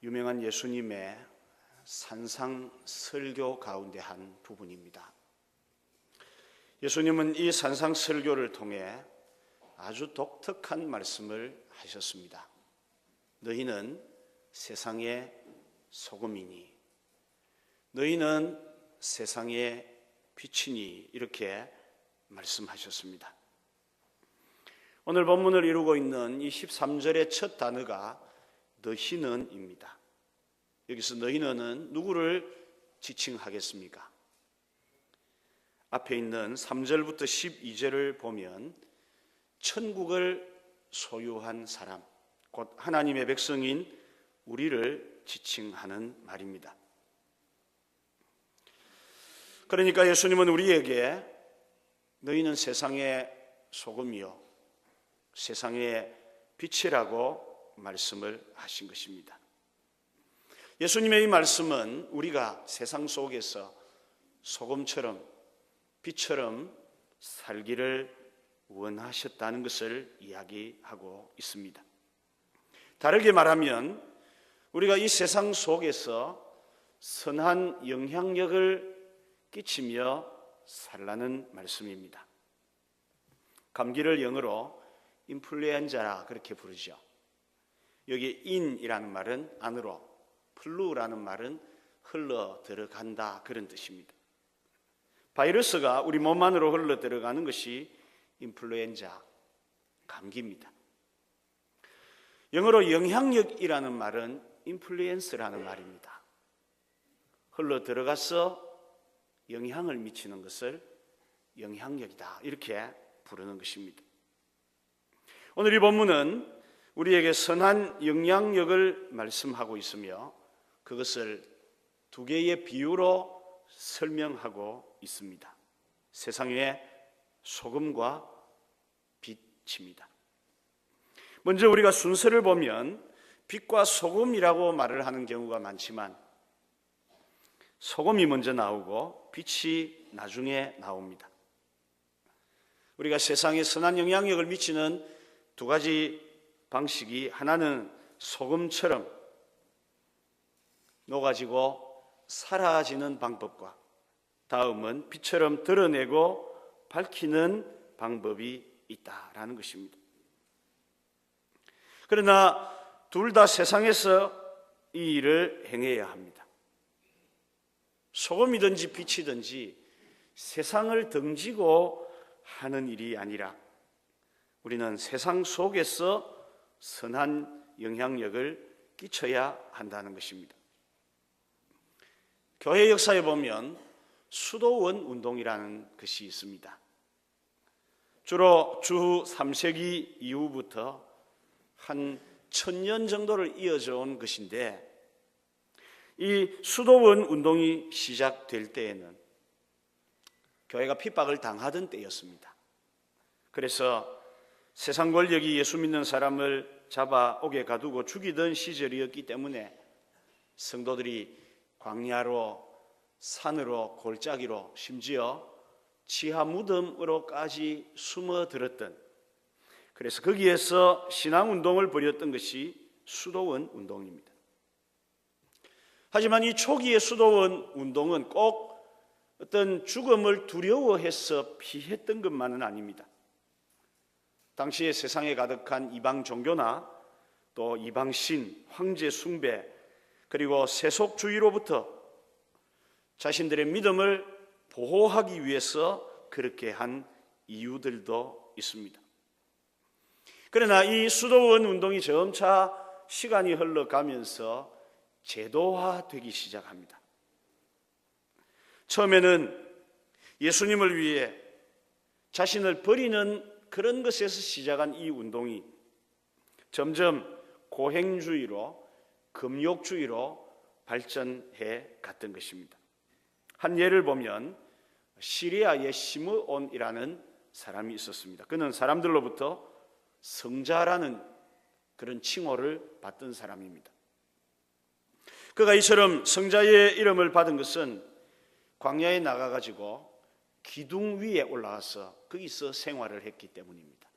유명한 예수님의 산상 설교 가운데 한 부분입니다. 예수님은 이 산상 설교를 통해 아주 독특한 말씀을 하셨습니다. 너희는 세상의 소금이니, 너희는 세상의 빛이니, 이렇게 말씀하셨습니다. 오늘 본문을 이루고 있는 이 13절의 첫 단어가 너희는입니다. 여기서 너희는은 누구를 지칭하겠습니까? 앞에 있는 3절부터 12절을 보면 천국을 소유한 사람, 곧 하나님의 백성인 우리를 지칭하는 말입니다. 그러니까 예수님은 우리에게 너희는 세상의 소금이요 세상의 빛이라고 말씀을 하신 것입니다. 예수님의 이 말씀은 우리가 세상 속에서 소금처럼 빛처럼 살기를 원하셨다는 것을 이야기하고 있습니다. 다르게 말하면 우리가 이 세상 속에서 선한 영향력을 끼치며 살라는 말씀입니다. 감기를 영어로 인플루엔자라 그렇게 부르죠. 여기 in이라는 말은 안으로, 플루라는 말은 흘러 들어간다, 그런 뜻입니다. 바이러스가 우리 몸 안으로 흘러 들어가는 것이 인플루엔자, 감기입니다. 영어로 영향력이라는 말은 인플루엔스라는 말입니다. 흘러 들어가서 영향을 미치는 것을 영향력이다, 이렇게 부르는 것입니다. 오늘 이 본문은 우리에게 선한 영향력을 말씀하고 있으며 그것을 두 개의 비유로 설명하고 있습니다. 세상의 소금과 빛입니다. 먼저 우리가 순서를 보면 빛과 소금이라고 말을 하는 경우가 많지만 소금이 먼저 나오고 빛이 나중에 나옵니다. 우리가 세상에 선한 영향력을 미치는 두 가지 방식이, 하나는 소금처럼 녹아지고 사라지는 방법과 다음은 빛처럼 드러내고 밝히는 방법이 있다라는 것입니다. 그러나 둘 다 세상에서 이 일을 행해야 합니다. 소금이든지 빛이든지 세상을 등지고 하는 일이 아니라 우리는 세상 속에서 선한 영향력을 끼쳐야 한다는 것입니다. 교회 역사에 보면 수도원 운동이라는 것이 있습니다. 주로 주 3세기 이후부터 한 1000년 정도를 이어져 온 것인데, 이 수도원 운동이 시작될 때에는 교회가 핍박을 당하던 때였습니다. 그래서 세상 권력이 예수 믿는 사람을 잡아오게 가두고 죽이던 시절이었기 때문에 성도들이 광야로, 산으로, 골짜기로, 심지어 지하 무덤으로까지 숨어들었던, 그래서 거기에서 신앙운동을 벌였던 것이 수도원 운동입니다. 하지만 이 초기의 수도원 운동은 꼭 어떤 죽음을 두려워해서 피했던 것만은 아닙니다. 당시에 세상에 가득한 이방 종교나 또 이방신, 황제 숭배, 그리고 세속주의로부터 자신들의 믿음을 보호하기 위해서 그렇게 한 이유들도 있습니다. 그러나 이 수도원 운동이 점차 시간이 흘러가면서 제도화되기 시작합니다. 처음에는 예수님을 위해 자신을 버리는 그런 것에서 시작한 이 운동이 점점 고행주의로, 금욕주의로 발전해 갔던 것입니다. 한 예를 보면 시리아의 시므온이라는 사람이 있었습니다. 그는 사람들로부터 성자라는 그런 칭호를 받던 사람입니다. 그가 이처럼 성자의 이름을 받은 것은 광야에 나가가지고 기둥 위에 올라가서 거기서 생활을 했기 때문입니다.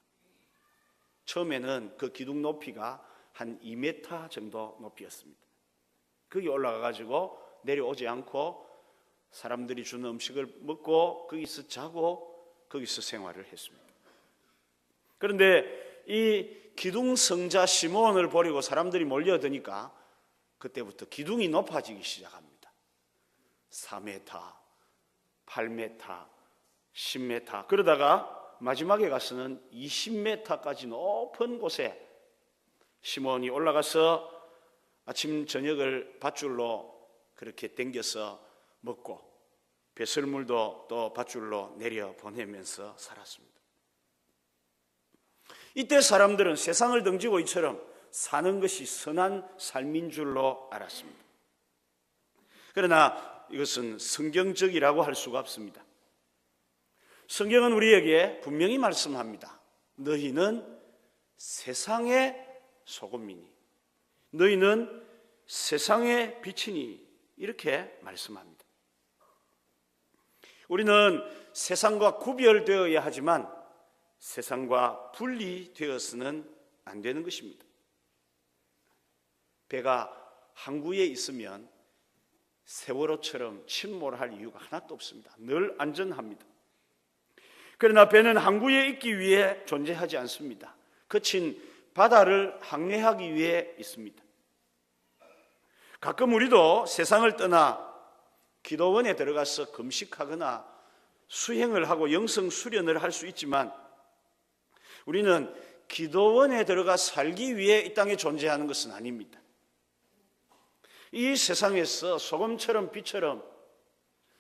처음에는 그 기둥 높이가 한 2m 정도 높이였습니다. 거기 올라가 가지고 내려오지 않고 사람들이 주는 음식을 먹고 거기서 자고 거기서 생활을 했습니다. 그런데 이 기둥성자 시몬을 버리고 사람들이 몰려드니까 그때부터 기둥이 높아지기 시작합니다. 4m, 8m, 10m, 그러다가 마지막에 가서는 20m까지 높은 곳에 시몬이 올라가서 아침 저녁을 밧줄로 그렇게 당겨서 먹고 배설물도 또 밧줄로 내려 보내면서 살았습니다. 이때 사람들은 세상을 등지고 이처럼 사는 것이 선한 삶인 줄로 알았습니다. 그러나 이것은 성경적이라고 할 수가 없습니다. 성경은 우리에게 분명히 말씀합니다. 너희는 세상의 소금이니 너희는 세상의 빛이니 이렇게 말씀합니다. 우리는 세상과 구별되어야 하지만 세상과 분리되어서는 안 되는 것입니다. 배가 항구에 있으면 세월호처럼 침몰할 이유가 하나도 없습니다. 늘 안전합니다. 그러나 배는 항구에 있기 위해 존재하지 않습니다. 거친 바다를 항해하기 위해 있습니다. 가끔 우리도 세상을 떠나 기도원에 들어가서 금식하거나 수행을 하고 영성 수련을 할 수 있지만 우리는 기도원에 들어가 살기 위해 이 땅에 존재하는 것은 아닙니다. 이 세상에서 소금처럼 빛처럼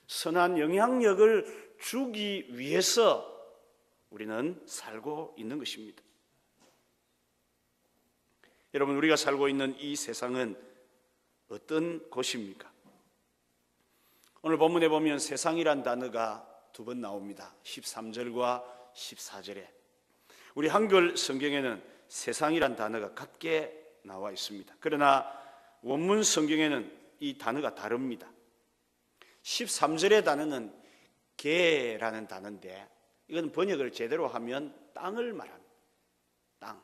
선한 영향력을 주기 위해서 우리는 살고 있는 것입니다. 여러분, 우리가 살고 있는 이 세상은 어떤 곳입니까? 오늘 본문에 보면 세상이란 단어가 두 번 나옵니다. 13절과 14절에. 우리 한글 성경에는 세상이란 단어가 같게 나와 있습니다. 그러나 원문 성경에는 이 단어가 다릅니다. 13절의 단어는 개라는 단어인데 이건 번역을 제대로 하면 땅을 말합니다. 땅.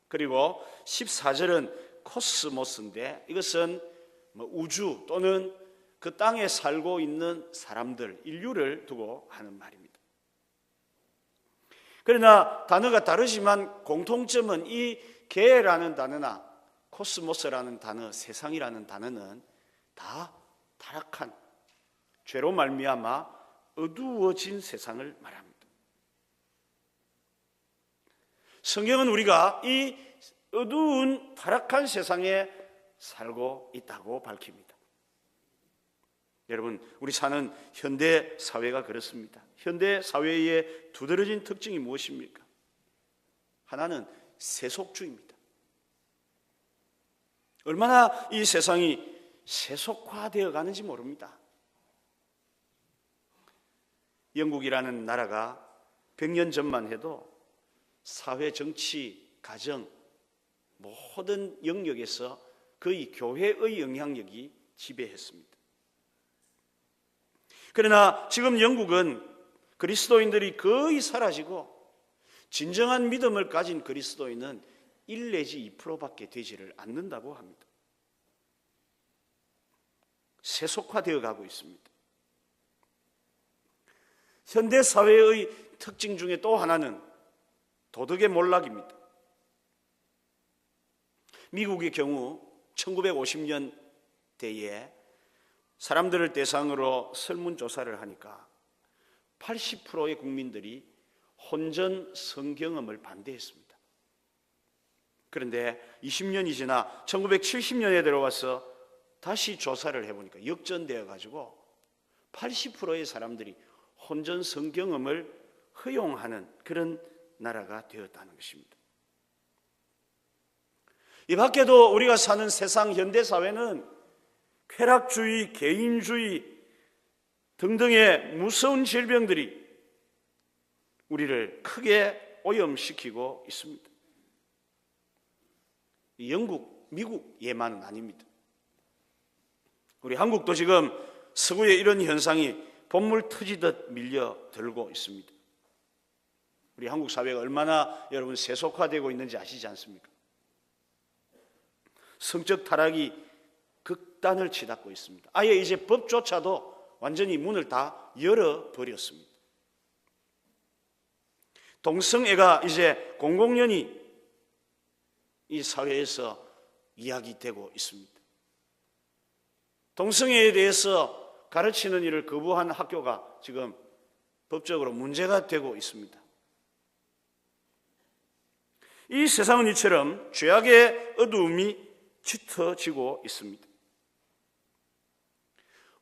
그리고 14절은 코스모스인데 이것은 우주 또는 그 땅에 살고 있는 사람들, 인류를 두고 하는 말입니다. 그러나 단어가 다르지만 공통점은 이 개라는 단어나 코스모스라는 단어, 세상이라는 단어는 다 타락한 죄로 말미암아 어두워진 세상을 말합니다. 성경은 우리가 이 어두운 타락한 세상에 살고 있다고 밝힙니다. 여러분, 우리 사는 현대 사회가 그렇습니다. 현대 사회의 두드러진 특징이 무엇입니까? 하나는 세속주의입니다. 얼마나 이 세상이 세속화되어 가는지 모릅니다. 영국이라는 나라가 100년 전만 해도 사회, 정치, 가정 모든 영역에서 거의 교회의 영향력이 지배했습니다. 그러나 지금 영국은 그리스도인들이 거의 사라지고 진정한 믿음을 가진 그리스도인은 1 내지 2%밖에 되지를 않는다고 합니다. 세속화되어 가고 있습니다. 현대사회의 특징 중에 또 하나는 도덕의 몰락입니다. 미국의 경우 1950년대에 사람들을 대상으로 설문조사를 하니까 80%의 국민들이 혼전 성경험을 반대했습니다. 그런데 20년이 지나 1970년에 들어와서 다시 조사를 해보니까 역전되어 가지고 80%의 사람들이 혼전 성경험을 허용하는 그런 나라가 되었다는 것입니다. 이 밖에도 우리가 사는 세상 현대사회는 쾌락주의, 개인주의 등등의 무서운 질병들이 우리를 크게 오염시키고 있습니다. 영국, 미국 예만은 아닙니다. 우리 한국도 지금 서구의 이런 현상이 본물 터지듯 밀려들고 있습니다. 우리 한국 사회가 얼마나 여러분 세속화되고 있는지 아시지 않습니까? 성적 타락이 극단을 치닫고 있습니다. 아예 이제 법조차도 완전히 문을 다 열어버렸습니다. 동성애가 이제 공공연히 이 사회에서 이야기되고 있습니다. 동성애에 대해서 가르치는 일을 거부한 학교가 지금 법적으로 문제가 되고 있습니다. 이 세상은 이처럼 죄악의 어두움이 짙어지고 있습니다.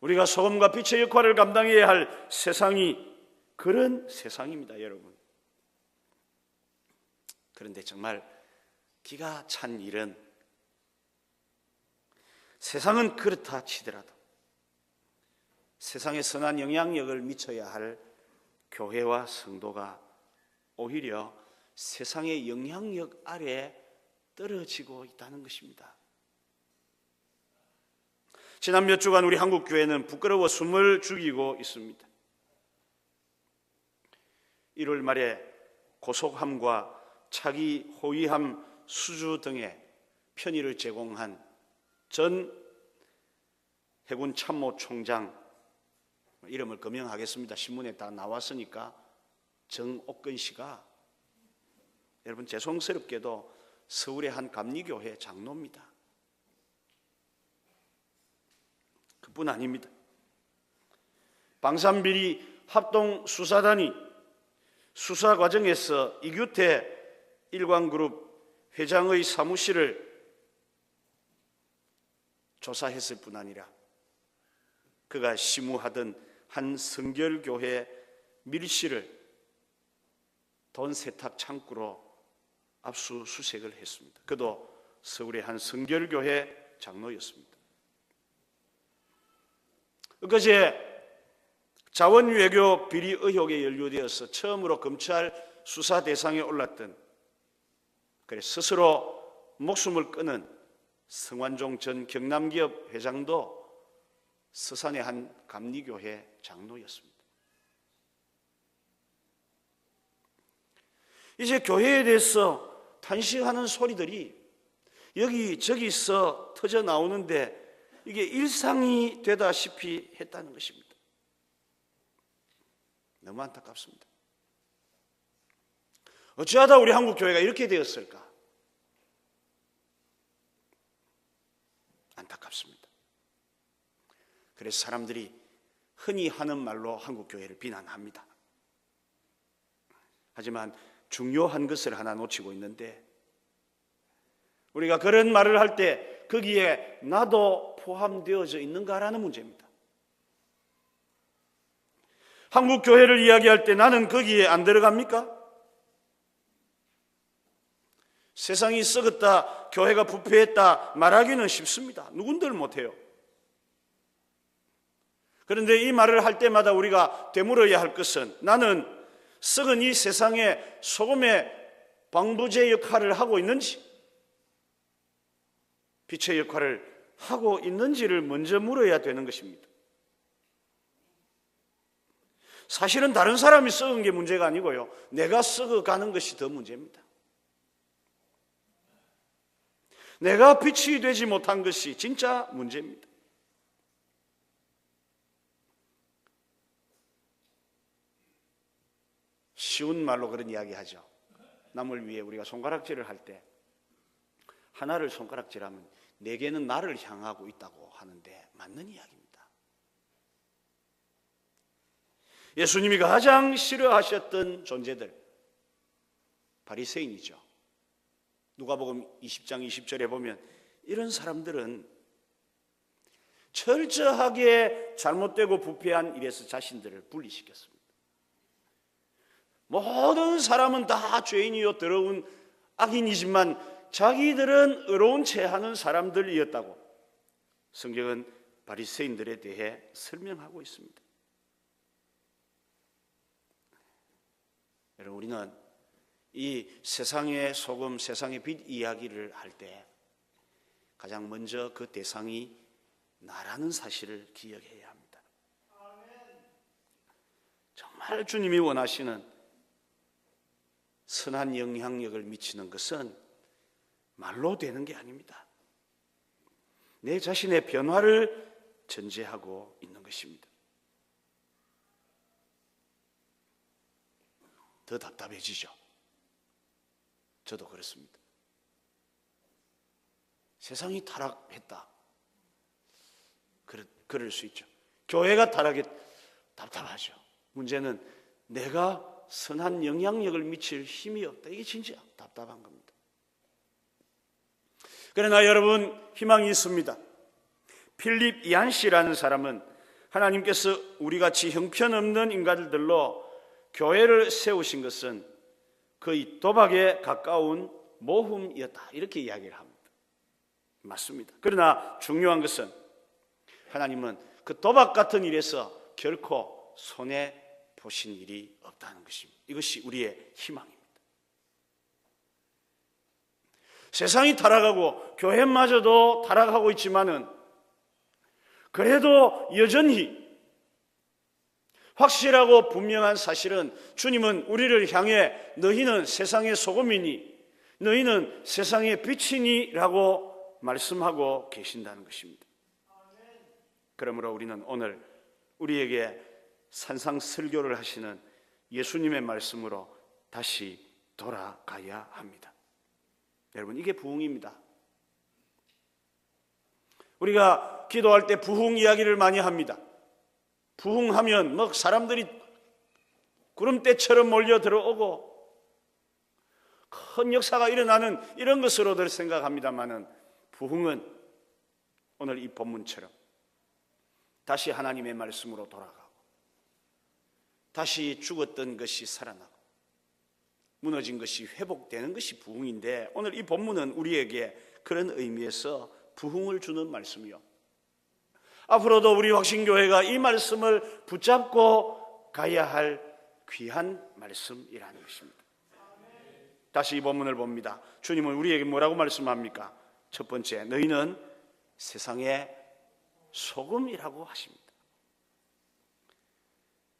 우리가 소금과 빛의 역할을 감당해야 할 세상이 그런 세상입니다, 여러분. 그런데 정말 기가 찬 일은 세상은 그렇다 치더라도 세상에 선한 영향력을 미쳐야 할 교회와 성도가 오히려 세상의 영향력 아래 떨어지고 있다는 것입니다. 지난 몇 주간 우리 한국교회는 부끄러워 숨을 죽이고 있습니다. 1월 말에 고속함과 차기 호위함 수주 등의 편의를 제공한 전 해군 참모총장, 이름을 거명하겠습니다. 신문에 다 나왔으니까 정옥근 씨가 여러분 죄송스럽게도 서울의 한 감리교회 장로입니다. 그뿐 아닙니다. 방산비리 합동수사단이 수사 과정에서 이규태 일광그룹 회장의 사무실을 조사했을 뿐 아니라 그가 시무하던 한 성결교회 밀실을 돈 세탁 창구로 압수수색을 했습니다. 그도 서울의 한 성결교회 장로였습니다. 그제 자원외교 비리 의혹에 연루되어서 처음으로 검찰 수사 대상에 올랐던 스스로 목숨을 끊은 성완종 전 경남기업 회장도 서산의 한 감리교회 장로였습니다. 이제 교회에 대해서 탄식하는 소리들이 여기저기서 터져 나오는데 이게 일상이 되다시피 했다는 것입니다. 너무 안타깝습니다. 어찌하다 우리 한국 교회가 이렇게 되었을까? 안타깝습니다. 그래서 사람들이 흔히 하는 말로 한국 교회를 비난합니다. 하지만 중요한 것을 하나 놓치고 있는데, 우리가 그런 말을 할 때 거기에 나도 포함되어져 있는가라는 문제입니다. 한국 교회를 이야기할 때 나는 거기에 안 들어갑니까? 세상이 썩었다, 교회가 부패했다 말하기는 쉽습니다. 누군들 못해요. 그런데 이 말을 할 때마다 우리가 되물어야 할 것은, 나는 썩은 이 세상에 소금의 방부제 역할을 하고 있는지, 빛의 역할을 하고 있는지를 먼저 물어야 되는 것입니다. 사실은 다른 사람이 썩은 게 문제가 아니고요, 내가 썩어가는 것이 더 문제입니다. 내가 빛이 되지 못한 것이 진짜 문제입니다. 쉬운 말로 그런 이야기 하죠. 남을 위해 우리가 손가락질을 할 때 하나를 손가락질하면 4개는 나를 향하고 있다고 하는데 맞는 이야기입니다. 예수님이 가장 싫어하셨던 존재들, 바리새인이죠. 누가복음 20장 20절에 보면 이런 사람들은 철저하게 잘못되고 부패한 일에서 자신들을 분리시켰습니다. 모든 사람은 다 죄인이요 더러운 악인이지만 자기들은 의로운 채 하는 사람들이었다고 성경은 바리새인들에 대해 설명하고 있습니다. 여러분, 우리는 이 세상의 소금, 세상의 빛 이야기를 할 때 가장 먼저 그 대상이 나라는 사실을 기억해야 합니다. 정말 주님이 원하시는 선한 영향력을 미치는 것은 말로 되는 게 아닙니다. 내 자신의 변화를 전제하고 있는 것입니다. 더 답답해지죠. 저도 그렇습니다. 세상이 타락했다. 그럴 수 있죠. 교회가 타락했다. 답답하죠. 문제는 내가 선한 영향력을 미칠 힘이 없다. 이게 진짜 답답한 겁니다. 그러나 여러분, 희망이 있습니다. 필립 이안 씨라는 사람은 하나님께서 우리같이 형편없는 인간들로 교회를 세우신 것은 거의 도박에 가까운 모험이었다. 이렇게 이야기를 합니다. 맞습니다. 그러나 중요한 것은 하나님은 그 도박 같은 일에서 결코 손해 보신 일이 없다는 것입니다. 이것이 우리의 희망입니다. 세상이 타락하고 교회마저도 타락하고 있지만은 그래도 여전히 확실하고 분명한 사실은 주님은 우리를 향해 너희는 세상의 소금이니 너희는 세상의 빛이니 라고 말씀하고 계신다는 것입니다. 그러므로 우리는 오늘 우리에게 산상설교를 하시는 예수님의 말씀으로 다시 돌아가야 합니다. 여러분, 이게 부흥입니다. 우리가 기도할 때 부흥 이야기를 많이 합니다. 부흥하면 막 사람들이 구름대처럼 몰려 들어오고 큰 역사가 일어나는 이런 것으로들 생각합니다마는 부흥은 오늘 이 본문처럼 다시 하나님의 말씀으로 돌아가고 다시 죽었던 것이 살아나고 무너진 것이 회복되는 것이 부흥인데, 오늘 이 본문은 우리에게 그런 의미에서 부흥을 주는 말씀이요, 앞으로도 우리 확신교회가 이 말씀을 붙잡고 가야 할 귀한 말씀이라는 것입니다. 다시 이 본문을 봅니다. 주님은 우리에게 뭐라고 말씀합니까? 첫 번째, 너희는 세상의 소금이라고 하십니다.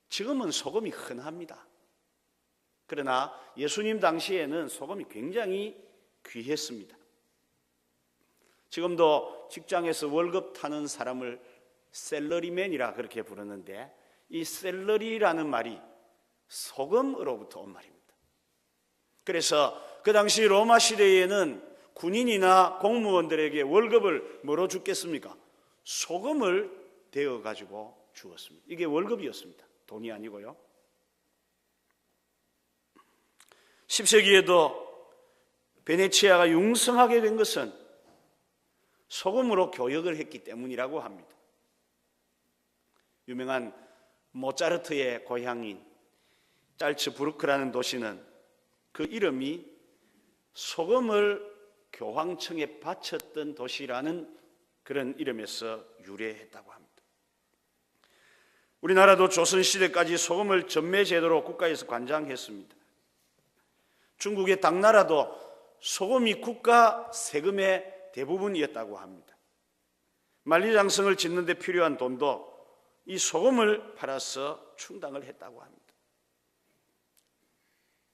지금은 소금이 흔합니다. 그러나 예수님 당시에는 소금이 굉장히 귀했습니다. 지금도 직장에서 월급 타는 사람을 샐러리맨이라 그렇게 부르는데, 이 샐러리라는 말이 소금으로부터 온 말입니다. 그래서 그 당시 로마 시대에는 군인이나 공무원들에게 월급을 뭐로 줬겠습니까? 소금을 데워 가지고 주었습니다. 이게 월급이었습니다. 돈이 아니고요. 10세기에도 베네치아가 융성하게 된 것은 소금으로 교역을 했기 때문이라고 합니다. 유명한 모차르트의 고향인 짤츠부르크라는 도시는 그 이름이 소금을 교황청에 바쳤던 도시라는 그런 이름에서 유래했다고 합니다. 우리나라도 조선시대까지 소금을 전매제도로 국가에서 관장했습니다. 중국의 당나라도 소금이 국가 세금의 대부분이었다고 합니다. 만리장성을 짓는 데 필요한 돈도 이 소금을 팔아서 충당을 했다고 합니다.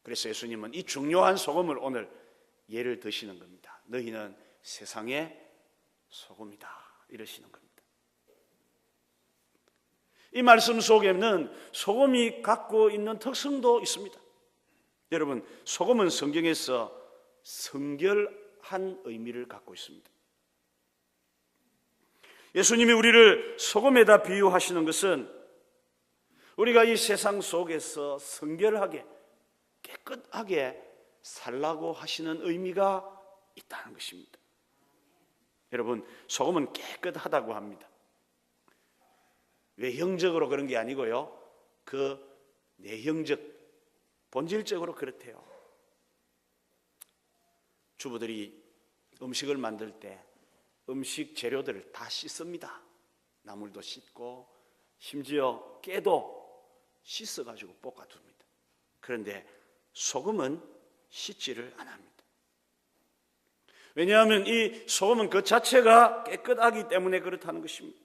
그래서 예수님은 이 중요한 소금을 오늘 예를 드시는 겁니다. 너희는 세상의 소금이다, 이러시는 겁니다. 이 말씀 속에는 소금이 갖고 있는 특성도 있습니다. 여러분, 소금은 성경에서 성결한 의미를 갖고 있습니다. 예수님이 우리를 소금에다 비유하시는 것은 우리가 이 세상 속에서 성결하게 깨끗하게 살라고 하시는 의미가 있다는 것입니다. 여러분, 소금은 깨끗하다고 합니다. 외형적으로 그런 게 아니고요, 그 내형적, 본질적으로 그렇대요. 주부들이 음식을 만들 때 음식 재료들을 다 씻습니다. 나물도 씻고 심지어 깨도 씻어가지고 볶아둡니다. 그런데 소금은 씻지를 안 합니다. 왜냐하면 이 소금은 그 자체가 깨끗하기 때문에 그렇다는 것입니다.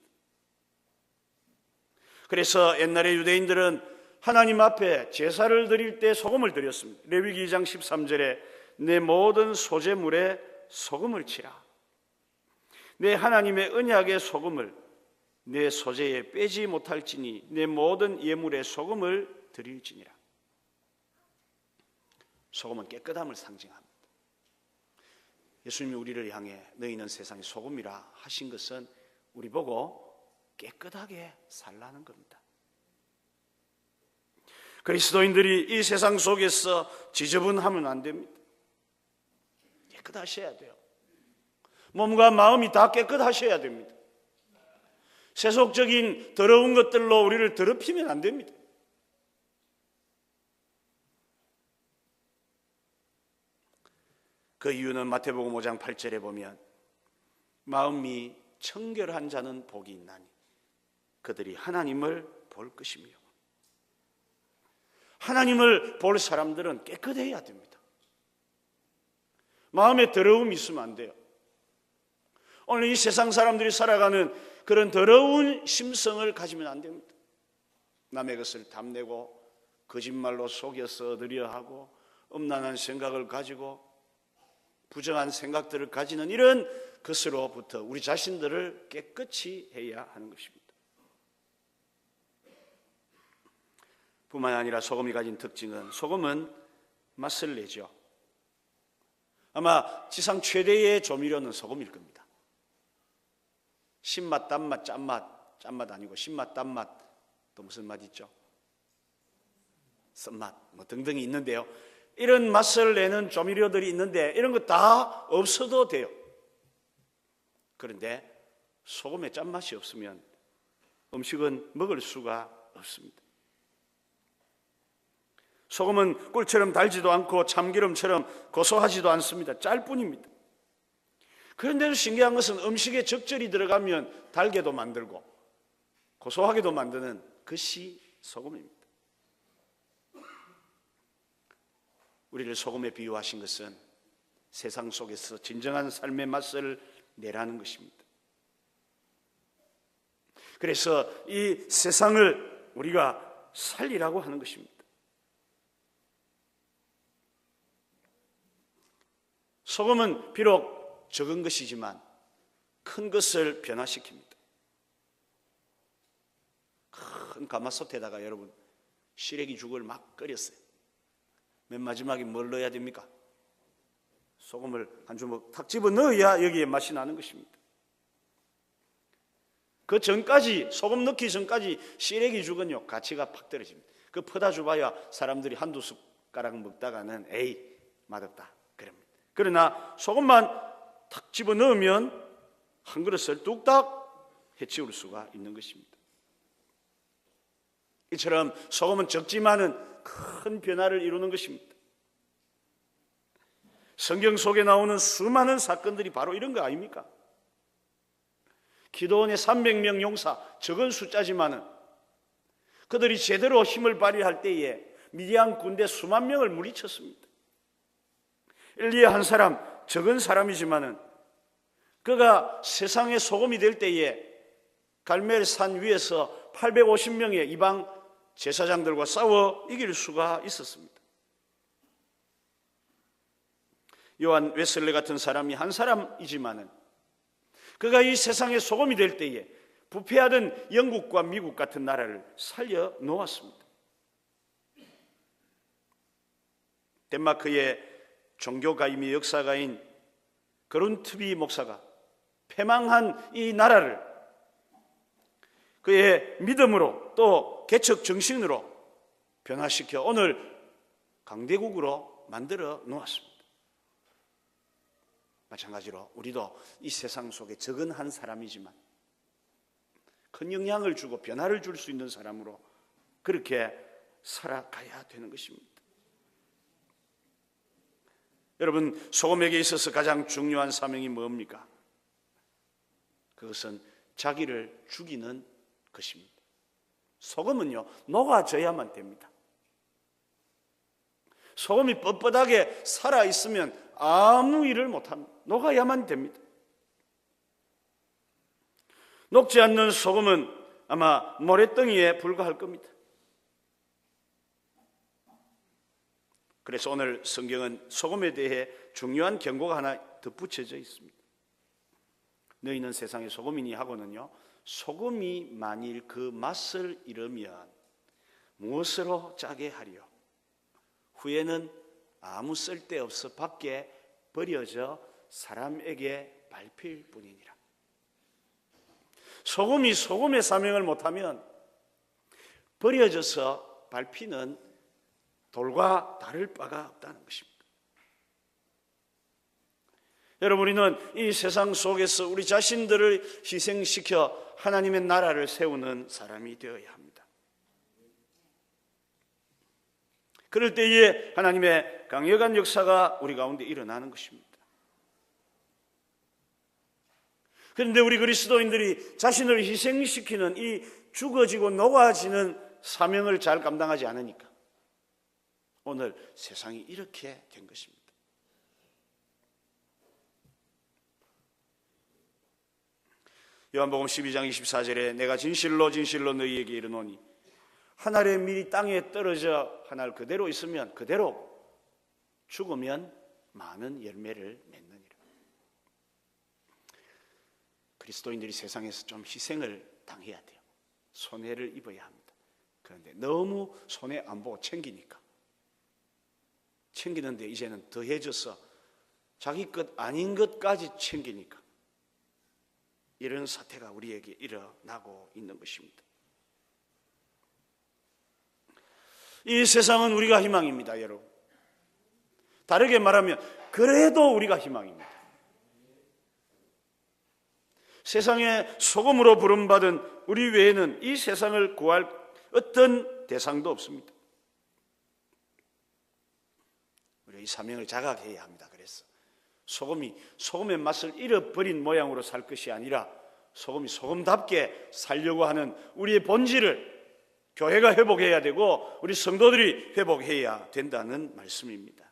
그래서 옛날에 유대인들은 하나님 앞에 제사를 드릴 때 소금을 드렸습니다. 레위기 2장 13절에 내 모든 소재물에 소금을 치라. 내 하나님의 언약의 소금을 내 소재에 빼지 못할지니 내 모든 예물에 소금을 드릴지니라. 소금은 깨끗함을 상징합니다. 예수님이 우리를 향해 너희는 세상의 소금이라 하신 것은 우리 보고 깨끗하게 살라는 겁니다. 그리스도인들이 이 세상 속에서 지저분하면 안 됩니다. 깨끗하셔야 돼요. 몸과 마음이 다 깨끗하셔야 됩니다. 세속적인 더러운 것들로 우리를 더럽히면 안 됩니다. 그 이유는 마태복음 5장 8절에 보면 마음이 청결한 자는 복이 있나니 그들이 하나님을 볼 것이며, 하나님을 볼 사람들은 깨끗해야 됩니다. 마음에 더러움이 있으면 안 돼요. 오늘 이 세상 사람들이 살아가는 그런 더러운 심성을 가지면 안 됩니다. 남의 것을 탐내고 거짓말로 속여서 얻으려 하고 음란한 생각을 가지고 부정한 생각들을 가지는 이런 것으로부터 우리 자신들을 깨끗이 해야 하는 것입니다. 뿐만 아니라 소금이 가진 특징은 소금은 맛을 내죠. 아마 지상 최대의 조미료는 소금일 겁니다. 신맛, 단맛, 짠맛 아니고 신맛, 단맛, 또 무슨 맛 있죠? 쓴맛 뭐 등등이 있는데요. 이런 맛을 내는 조미료들이 있는데 이런 거 다 없어도 돼요. 그런데 소금에 짠맛이 없으면 음식은 먹을 수가 없습니다. 소금은 꿀처럼 달지도 않고 참기름처럼 고소하지도 않습니다. 짤 뿐입니다. 그런데도 신기한 것은 음식에 적절히 들어가면 달게도 만들고 고소하게도 만드는 것이 소금입니다. 우리를 소금에 비유하신 것은 세상 속에서 진정한 삶의 맛을 내라는 것입니다. 그래서 이 세상을 우리가 살리라고 하는 것입니다. 소금은 비록 적은 것이지만 큰 것을 변화시킵니다. 큰 가마솥에다가 여러분 시래기 죽을 막 끓였어요. 맨 마지막에 뭘 넣어야 됩니까? 소금을 한 주먹 탁 집어 넣어야 여기에 맛이 나는 것입니다. 그 전까지, 소금 넣기 전까지 시래기 죽은요 가치가 팍 떨어집니다. 그 퍼다 줘봐야 사람들이 한두 숟가락 먹다가는 에이 맛없다 그럽니다. 그러나 소금만 탁 집어 넣으면 한 그릇을 뚝딱 해치울 수가 있는 것입니다. 이처럼 소금은 적지만은 큰 변화를 이루는 것입니다. 성경 속에 나오는 수많은 사건들이 바로 이런 거 아닙니까? 기도원의 300명 용사, 적은 숫자지만은 그들이 제대로 힘을 발휘할 때에 미디안 군대 수만 명을 물리쳤습니다. 엘리야 한 사람, 적은 사람이지만은 그가 세상의 소금이 될 때에 갈멜산 위에서 850명의 이방 제사장들과 싸워 이길 수가 있었습니다. 요한 웨슬레 같은 사람이 한 사람이지만은 그가 이 세상의 소금이 될 때에 부패하던 영국과 미국 같은 나라를 살려 놓았습니다. 덴마크의 종교가이며 역사가인 그룬트비 목사가 패망한 이 나라를 그의 믿음으로 또 개척 정신으로 변화시켜 오늘 강대국으로 만들어 놓았습니다. 마찬가지로 우리도 이 세상 속에 적은 한 사람이지만 큰 영향을 주고 변화를 줄 수 있는 사람으로 그렇게 살아가야 되는 것입니다. 여러분, 소금에게 있어서 가장 중요한 사명이 뭡니까? 그것은 자기를 죽이는 것입니다. 소금은요 녹아져야만 됩니다. 소금이 뻣뻣하게 살아있으면 아무 일을 못합니다. 녹아야만 됩니다. 녹지 않는 소금은 아마 모래덩이에 불과할 겁니다. 그래서 오늘 성경은 소금에 대해 중요한 경고가 하나 덧붙여져 있습니다. 너희는 세상의 소금이니 하고는요, 소금이 만일 그 맛을 잃으면 무엇으로 짜게 하리요? 후에는 아무 쓸데없어 밖에 버려져 사람에게 밟힐 뿐이니라. 소금이 소금의 사명을 못하면 버려져서 밟히는 돌과 다를 바가 없다는 것입니다. 여러분, 우리는 이 세상 속에서 우리 자신들을 희생시켜 하나님의 나라를 세우는 사람이 되어야 합니다. 그럴 때에 하나님의 강력한 역사가 우리 가운데 일어나는 것입니다. 그런데 우리 그리스도인들이 자신을 희생시키는 이 죽어지고 녹아지는 사명을 잘 감당하지 않으니까 오늘 세상이 이렇게 된 것입니다. 요한복음 12장 24절에 내가 진실로 진실로 너희에게 이르노니 한 알의 밀이 땅에 떨어져 한 알 그대로 있으면 그대로 죽으면 많은 열매를 맺느니라. 그리스도인들이 세상에서 좀 희생을 당해야 돼요. 손해를 입어야 합니다. 그런데 너무 손해 안 보고 챙기는데 이제는 더해져서 자기 것 아닌 것까지 챙기니까 이런 사태가 우리에게 일어나고 있는 것입니다. 이 세상은 우리가 희망입니다, 여러분. 다르게 말하면 그래도 우리가 희망입니다. 세상의 소금으로 부름받은 우리 외에는 이 세상을 구할 어떤 대상도 없습니다. 우리가 이 사명을 자각해야 합니다. 그래서 소금의 맛을 잃어버린 모양으로 살 것이 아니라 소금이 소금답게 살려고 하는 우리의 본질을 교회가 회복해야 되고 우리 성도들이 회복해야 된다는 말씀입니다.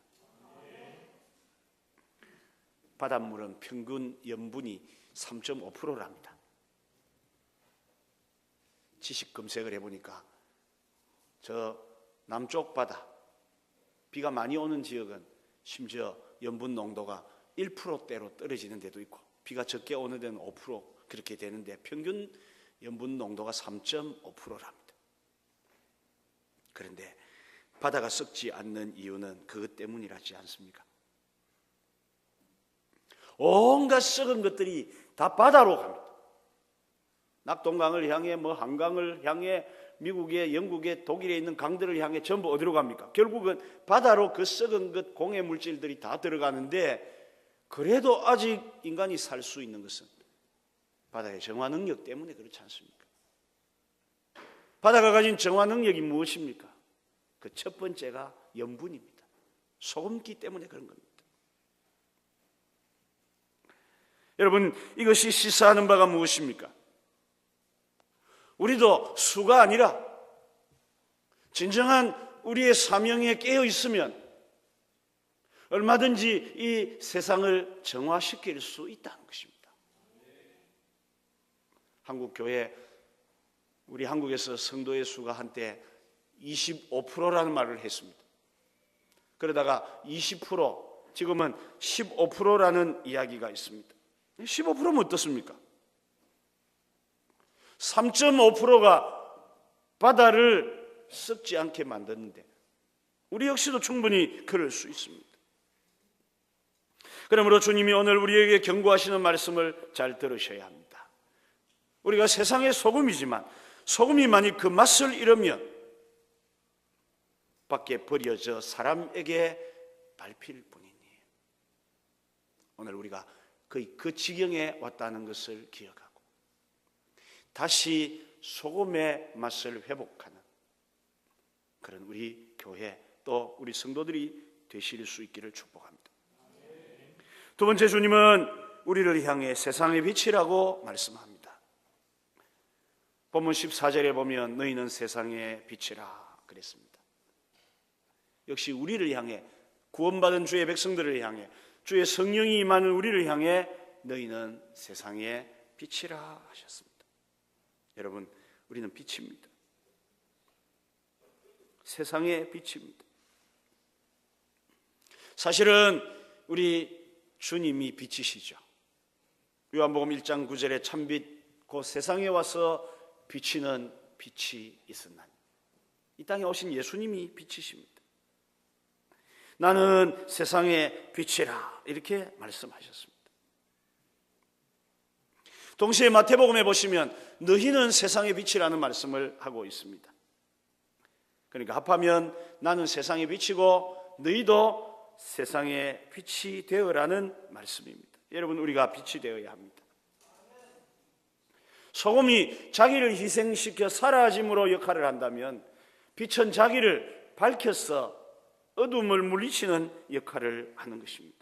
바닷물은 평균 염분이 3.5%랍니다. 지식 검색을 해보니까 저 남쪽 바다, 비가 많이 오는 지역은 심지어 염분 농도가 1%대로 떨어지는 데도 있고 비가 적게 오는 데는 5% 그렇게 되는데 평균 염분 농도가 3.5%랍니다. 그런데 바다가 썩지 않는 이유는 그것 때문이라지 않습니까? 온갖 썩은 것들이 다 바다로 갑니다. 낙동강을 향해 한강을 향해 미국에 영국에 독일에 있는 강들을 향해 전부 어디로 갑니까? 결국은 바다로 그 썩은 것 공해 물질들이 다 들어가는데 그래도 아직 인간이 살 수 있는 것은 바다의 정화 능력 때문에 그렇지 않습니까? 바다가 가진 정화 능력이 무엇입니까? 그 첫 번째가 염분입니다. 소금기 때문에 그런 겁니다. 여러분, 이것이 시사하는 바가 무엇입니까? 우리도 수가 아니라 진정한 우리의 사명에 깨어 있으면 얼마든지 이 세상을 정화시킬 수 있다는 것입니다. 한국교회, 우리 한국에서 성도의 수가 한때 25%라는 말을 했습니다. 그러다가 20%, 지금은 15%라는 이야기가 있습니다. 15%면 어떻습니까? 3.5%가 바다를 썩지 않게 만드는데 우리 역시도 충분히 그럴 수 있습니다. 그러므로 주님이 오늘 우리에게 경고하시는 말씀을 잘 들으셔야 합니다. 우리가 세상의 소금이지만 소금이 만일 그 맛을 잃으면 밖에 버려져 사람에게 밟힐 뿐이니 오늘 우리가 거의 그 지경에 왔다는 것을 기억하고 다시 소금의 맛을 회복하는 그런 우리 교회 또 우리 성도들이 되실 수 있기를 축복합니다. 두 번째, 주님은 우리를 향해 세상의 빛이라고 말씀합니다. 본문 14절에 보면 너희는 세상의 빛이라 그랬습니다. 역시 우리를 향해 구원받은 주의 백성들을 향해 주의 성령이 임하는 우리를 향해 너희는 세상의 빛이라 하셨습니다. 여러분, 우리는 빛입니다. 세상의 빛입니다. 사실은 우리 주님이 빛이시죠. 요한복음 1장 9절에 참빛 곧 세상에 와서 비치는 빛이 있었나니. 이 땅에 오신 예수님이 빛이십니다. 나는 세상의 빛이라 이렇게 말씀하셨습니다. 동시에 마태복음에 보시면 너희는 세상의 빛이라는 말씀을 하고 있습니다. 그러니까 합하면 나는 세상의 빛이고 너희도 세상의 빛이 되어라는 말씀입니다. 여러분, 우리가 빛이 되어야 합니다. 소금이 자기를 희생시켜 사라짐으로 역할을 한다면 빛은 자기를 밝혀서 어둠을 물리치는 역할을 하는 것입니다.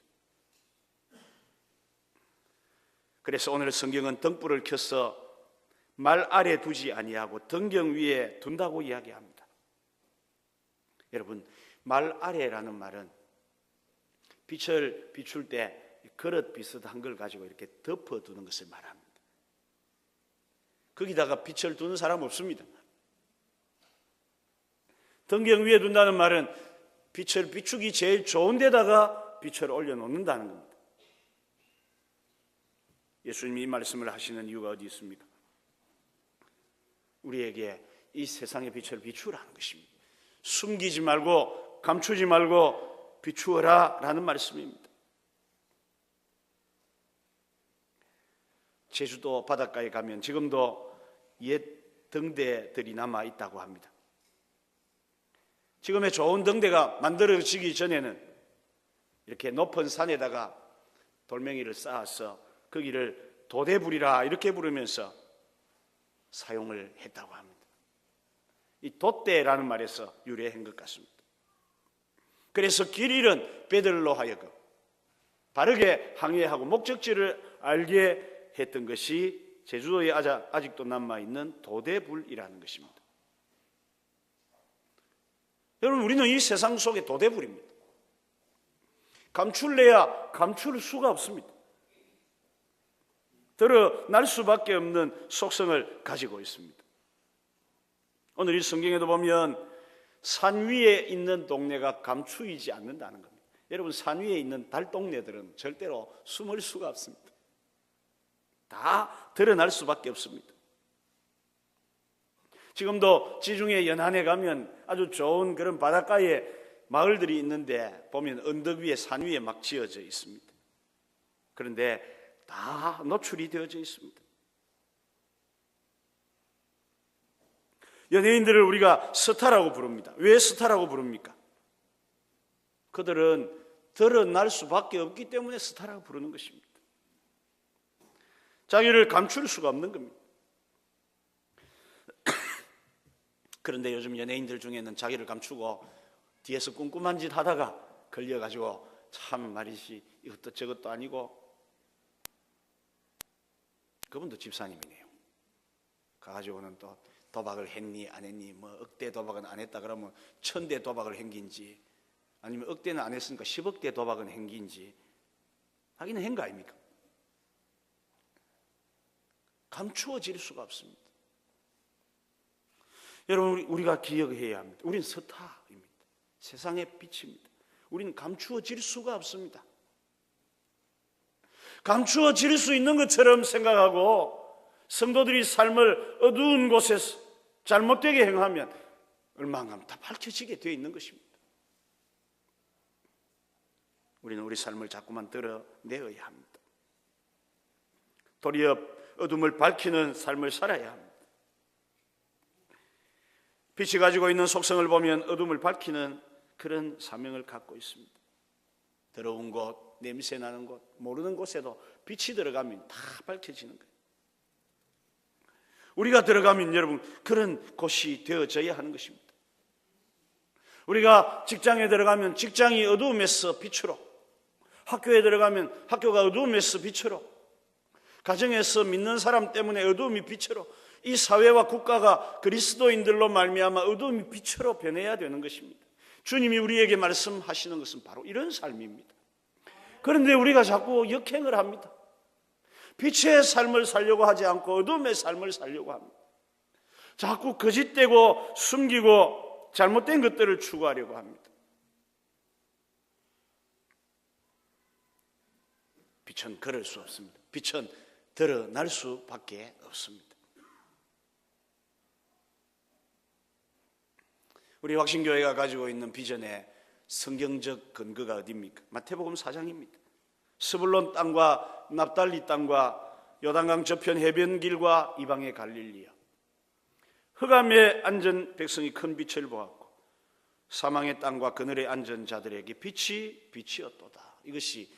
그래서 오늘 성경은 등불을 켜서 말 아래 두지 아니하고 등경 위에 둔다고 이야기합니다. 여러분, 말 아래라는 말은 빛을 비출 때 그릇 비슷한 걸 가지고 이렇게 덮어두는 것을 말합니다. 거기다가 빛을 두는 사람 없습니다. 등경 위에 둔다는 말은 빛을 비추기 제일 좋은 데다가 빛을 올려놓는다는 겁니다. 예수님이 이 말씀을 하시는 이유가 어디 있습니까? 우리에게 이 세상의 빛을 비추라는 것입니다. 숨기지 말고 감추지 말고 비추어라 라는 말씀입니다. 제주도 바닷가에 가면 지금도 옛 등대들이 남아 있다고 합니다. 지금의 좋은 등대가 만들어지기 전에는 이렇게 높은 산에다가 돌멩이를 쌓아서 거기를 도대불이라 이렇게 부르면서 사용을 했다고 합니다. 이 돛대라는 말에서 유래한 것 같습니다. 그래서 길 잃은 배들로 하여금 바르게 항해하고 목적지를 알게 했던 것이 제주도에 아직도 남아있는 도대불이라는 것입니다. 여러분, 우리는 이 세상 속에 도대불입니다. 감출래야 감출 수가 없습니다. 드러날 수밖에 없는 속성을 가지고 있습니다. 오늘 이 성경에도 보면 산 위에 있는 동네가 감추이지 않는다는 겁니다. 여러분, 산 위에 있는 달동네들은 절대로 숨을 수가 없습니다. 다 드러날 수밖에 없습니다. 지금도 지중해 연안에 가면 아주 좋은 그런 바닷가에 마을들이 있는데 보면 언덕 위에 산 위에 막 지어져 있습니다. 그런데 다 노출이 되어져 있습니다. 연예인들을 우리가 스타라고 부릅니다. 왜 스타라고 부릅니까? 그들은 드러날 수밖에 없기 때문에 스타라고 부르는 것입니다. 자기를 감출 수가 없는 겁니다. 그런데 요즘 연예인들 중에는 자기를 감추고 뒤에서 꼼꼼한 짓 하다가 걸려가지고 참 말이지 이것도 저것도 아니고, 그분도 집사님이네요. 가가지고는 또 도박을 했니 안 했니, 뭐 억대 도박은 안 했다 그러면 1000대 도박을 행긴지, 아니면 억대는 안 했으니까 10억대 도박은 행긴지 하기는 한 거 아닙니까? 감추어질 수가 없습니다. 여러분, 우리가 기억해야 합니다. 우리는 스타입니다. 세상의 빛입니다. 우리는 감추어질 수가 없습니다. 감추어질 수 있는 것처럼 생각하고 성도들이 삶을 어두운 곳에서 잘못되게 행하면 얼마나 다 밝혀지게 되어 있는 것입니다. 우리는 우리 삶을 자꾸만 드러내어야 합니다. 도리어 어둠을 밝히는 삶을 살아야 합니다. 빛이 가지고 있는 속성을 보면 어둠을 밝히는 그런 사명을 갖고 있습니다. 더러운 곳, 냄새 나는 곳, 모르는 곳에도 빛이 들어가면 다 밝혀지는 거예요. 우리가 들어가면 여러분 그런 곳이 되어져야 하는 것입니다. 우리가 직장에 들어가면 직장이 어두움에서 빛으로, 학교에 들어가면 학교가 어두움에서 빛으로, 가정에서 믿는 사람 때문에 어두움이 빛으로, 이 사회와 국가가 그리스도인들로 말미암아 어두움이 빛으로 변해야 되는 것입니다. 주님이 우리에게 말씀하시는 것은 바로 이런 삶입니다. 그런데 우리가 자꾸 역행을 합니다. 빛의 삶을 살려고 하지 않고 어둠의 삶을 살려고 합니다. 자꾸 거짓되고 숨기고 잘못된 것들을 추구하려고 합니다. 빛은 그럴 수 없습니다. 빛은 드러날 수밖에 없습니다. 우리 확신교회가 가지고 있는 비전의 성경적 근거가 어디입니까? 마태복음 4장입니다. 스불론 땅과 납달리 땅과 요단강 저편 해변길과 이방의 갈릴리여, 흑암에 앉은 백성이 큰 빛을 보았고 사망의 땅과 그늘에 앉은 자들에게 빛이 빛이었도다. 이것이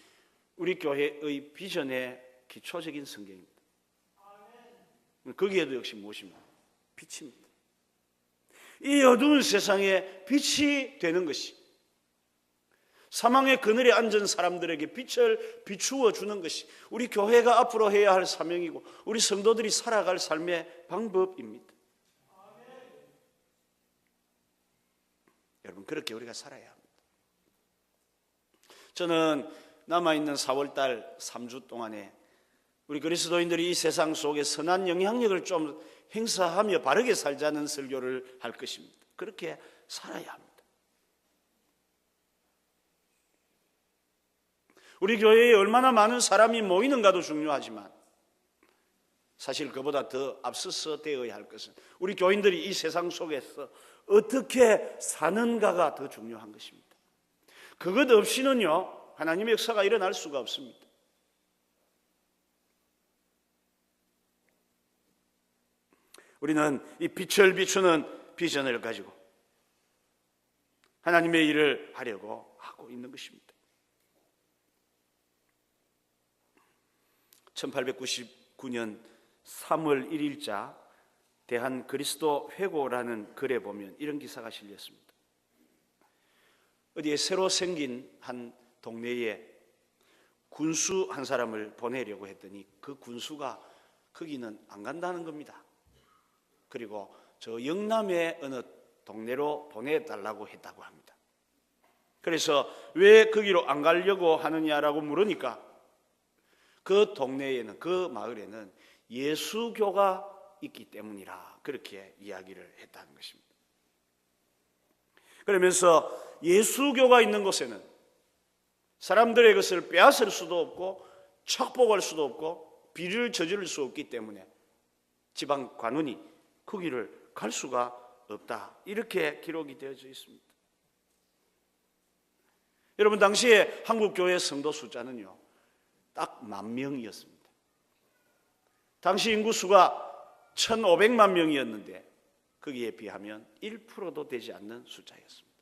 우리 교회의 비전의 기초적인 성경입니다. 거기에도 역시 무엇입니까? 빛입니다. 이 어두운 세상에 빛이 되는 것이, 사망의 그늘에 앉은 사람들에게 빛을 비추어 주는 것이 우리 교회가 앞으로 해야 할 사명이고 우리 성도들이 살아갈 삶의 방법입니다. 여러분, 그렇게 우리가 살아야 합니다. 저는 남아있는 4월달 3주 동안에 우리 그리스도인들이 이 세상 속에 선한 영향력을 좀 행사하며 바르게 살자는 설교를 할 것입니다. 그렇게 살아야 합니다. 우리 교회에 얼마나 많은 사람이 모이는가도 중요하지만 사실 그보다 더 앞서서 되어야 할 것은 우리 교인들이 이 세상 속에서 어떻게 사는가가 더 중요한 것입니다. 그것 없이는요, 하나님의 역사가 일어날 수가 없습니다. 우리는 이 빛을 비추는 비전을 가지고 하나님의 일을 하려고 하고 있는 것입니다. 1899년 3월 1일자 대한 그리스도 회고라는 글에 보면 이런 기사가 실렸습니다. 어디에 새로 생긴 한 동네에 군수 한 사람을 보내려고 했더니 그 군수가 거기는 안 간다는 겁니다. 그리고 저 영남의 어느 동네로 보내달라고 했다고 합니다. 그래서 왜 거기로 안 가려고 하느냐라고 물으니까 그 동네에는, 그 마을에는 예수교가 있기 때문이라 그렇게 이야기를 했다는 것입니다. 그러면서 예수교가 있는 곳에는 사람들의 것을 빼앗을 수도 없고 척복할 수도 없고 비리를 저지를 수 없기 때문에 지방 관원이 거기를 갈 수가 없다, 이렇게 기록이 되어져 있습니다. 여러분, 당시에 한국교회 성도 숫자는요 딱 10,000명이었습니다. 당시 인구수가 1,500만 명이었는데 거기에 비하면 1%도 되지 않는 숫자였습니다.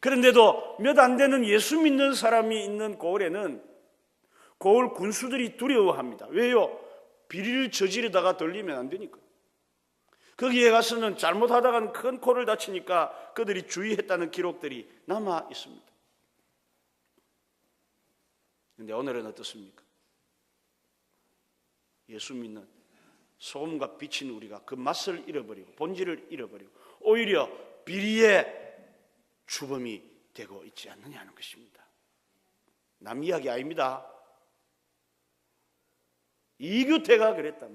그런데도 몇 안 되는 예수 믿는 사람이 있는 고을에는 고을 군수들이 두려워합니다. 왜요? 비리를 저지르다가 돌리면 안 되니까. 거기에 가서는 잘못하다가는 큰 코를 다치니까 그들이 주의했다는 기록들이 남아 있습니다. 그런데 오늘은 어떻습니까? 예수 믿는 소금과 빛인 우리가 그 맛을 잃어버리고 본질을 잃어버리고 오히려 비리의 주범이 되고 있지 않느냐는 것입니다. 남 이야기 아닙니다. 이규태가 그랬다,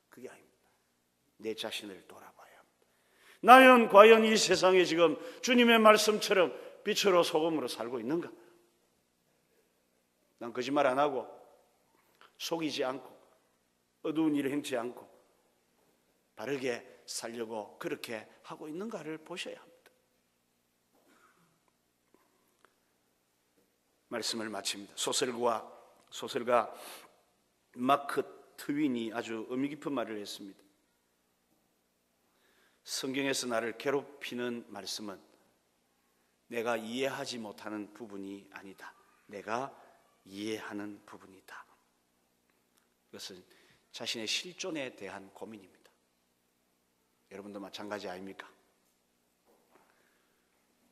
그게 아닙니다. 내 자신을 돌아봐야 합니다. 나는 과연 이 세상에 지금 주님의 말씀처럼 빛으로 소금으로 살고 있는가? 난 거짓말 안 하고 속이지 않고 어두운 일을 행치 않고 바르게 살려고 그렇게 하고 있는가를 보셔야 합니다. 말씀을 마칩니다. 소설가 마크 트윈이 아주 의미 깊은 말을 했습니다. 성경에서 나를 괴롭히는 말씀은 내가 이해하지 못하는 부분이 아니다. 내가 이해하는 부분이다. 이것은 자신의 실존에 대한 고민입니다. 여러분도 마찬가지 아닙니까?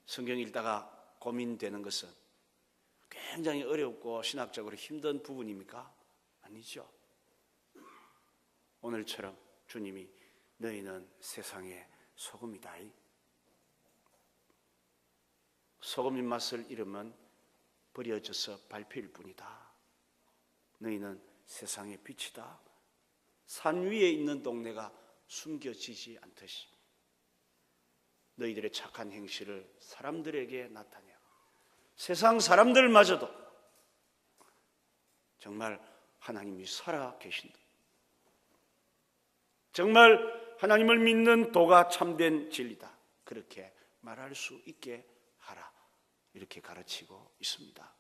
성경 읽다가 고민되는 것은 굉장히 어렵고 신학적으로 힘든 부분입니까? 아니죠. 오늘처럼 주님이 너희는 세상의 소금이다. 소금 입맛을 잃으면 버려져서 밟힐 뿐이다. 너희는 세상의 빛이다. 산 위에 있는 동네가 숨겨지지 않듯이 너희들의 착한 행실을 사람들에게 나타내고 세상 사람들마저도 정말 하나님이 살아 계신다. 정말 하나님을 믿는 도가 참된 진리다. 그렇게 말할 수 있게 하라. 이렇게 가르치고 있습니다.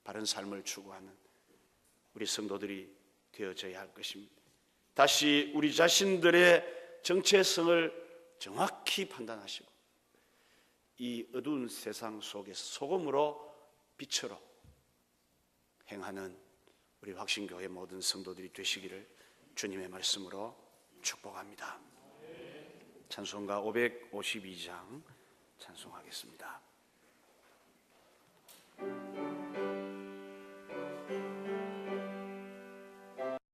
바른 삶을 추구하는 우리 성도들이 되어져야 할 것입니다. 다시 우리 자신들의 정체성을 정확히 판단하시고 이 어두운 세상 속에서 소금으로 빛으로 행하는 우리 확신교회 모든 성도들이 되시기를 주님의 말씀으로 축복합니다. 찬송가 552장 찬송하겠습니다.